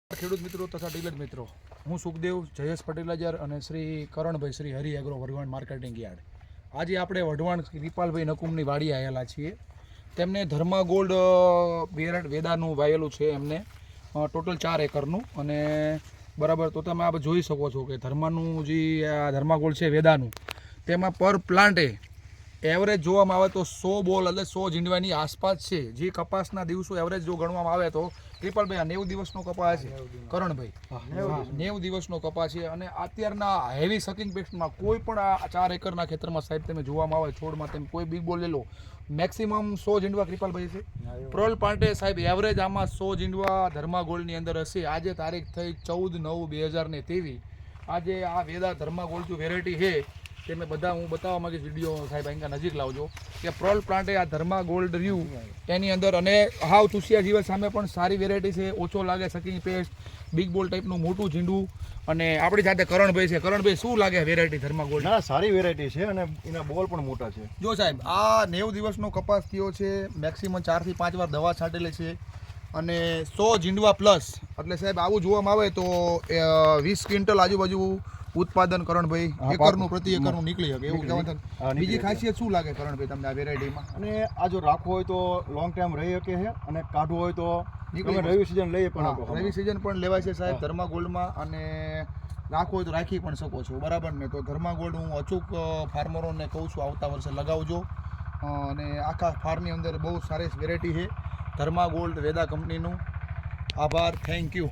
ખેડૂત મિત્રો તથા ડીલર મિત્રો, હું સુખદેવ જયેશ પટેલાજાર અને શ્રી કરણભાઈ Shri Hari agro Wadhwan marketing yard. આજે આપણે વઢવાણ કૃપાલભાઈ નકુમની વાડી આવેલા છીએ. તેમને ધર્મા ગોલ્ડ વેદાનું વાયેલું છે એમને ટોટલ 4 એકરનું. અને બરાબર તો તમે આ જોઈ શકો છો કે ધર્માનું જે આ ધર્મા ગોલ્ડ છે વેદાનું, તેમાં પર પ્લાન્ટે એવરેજ જોવામાં આવે તો 100 બોલ એટલે 100 ઝીંડવાની આસપાસ છે. જે કપાસના દિવસો એવરેજ જો ગણવામાં આવે તો કૃપાલભાઈ 90 દિવસનો કપાસ છે. કરણભાઈ 90 દિવસનો કપાસ છે. અને અત્યારના હેવી સકિંગ પેસ્ટમાં કોઈ પણ આ 4 એકરના ખેતરમાં સાહેબ તમે જોવામાં આવે છોડમાં તમે કોઈ બિગ બોલ લઈ લો, મેક્સિમમ 100 ઝીંડવા કૃપાલભાઈ છે. પ્રોલ પ્લાન્ટે સાહેબ એવરેજ આમાં 100 ઝીંડવા ધર્મા ગોલ્ડની અંદર હશે. આજે તારીખ થઈ 14/9/2023. આજે આ વેદા ધર્મા ગોલ્ડ જો વેરાયટી છે તેમે બધા હું બતાવવા માંગીશ. વિડીયો સાહેબ અહીંયા નજીક લાવજો કે પ્રોલ પ્લાન્ટે આ ધર્મા ગોલ્ડ રહ્યું એની અંદર. અને હાવ ચૂસિયા જીવન સામે પણ સારી વેરાયટી છે. ઓછો લાગે સકિંગ પેસ્ટ, બિગ બોલ ટાઈપનું મોટું ઝીંડું. અને આપણી સાથે કરણભાઈ છે. કરણભાઈ શું લાગે વેરાયટી ધર્મા ગોલ્ડ? ના, સારી વેરાયટી છે અને એના બોલ પણ મોટા છે. જો સાહેબ આ 90 દિવસનો કપાસ થયો છે. મેક્સિમમ 4 થી 5 વાર દવા છાંટેલી છે. અને 100 ઝીંડવા પ્લસ એટલે સાહેબ આવું જોવામાં આવે તો 20 ક્વિન્ટલ આજુબાજુ ઉત્પાદન કરણભાઈ એકરનું પ્રતિ એકરનું નીકળી શકે એવું કહેવાય. બીજી ખાસિયત શું લાગે કરણભાઈ તમને આ વેરાયટીમાં? અને આ જો રાખવો હોય તો લોંગ ટાઈમ રહી શકે છે અને કાઢવું હોય તો રવિ સિઝન લઈએ પણ રવિ સિઝન પણ લેવાય છે સાહેબ ધર્મા ગોલ્ડમાં. અને રાખવો હોય તો રાખી પણ શકો છો, બરાબર ને? તો ધર્મા ગોલ્ડ હું અચૂક ફાર્મરોને કહું છું આવતા વર્ષે લગાવજો. અને આખા ફાર્મની અંદર બહુ સારી વેરાયટી છે ધર્મા ગોલ્ડ વેદા કંપનીનું. આભાર, થેન્ક યુ.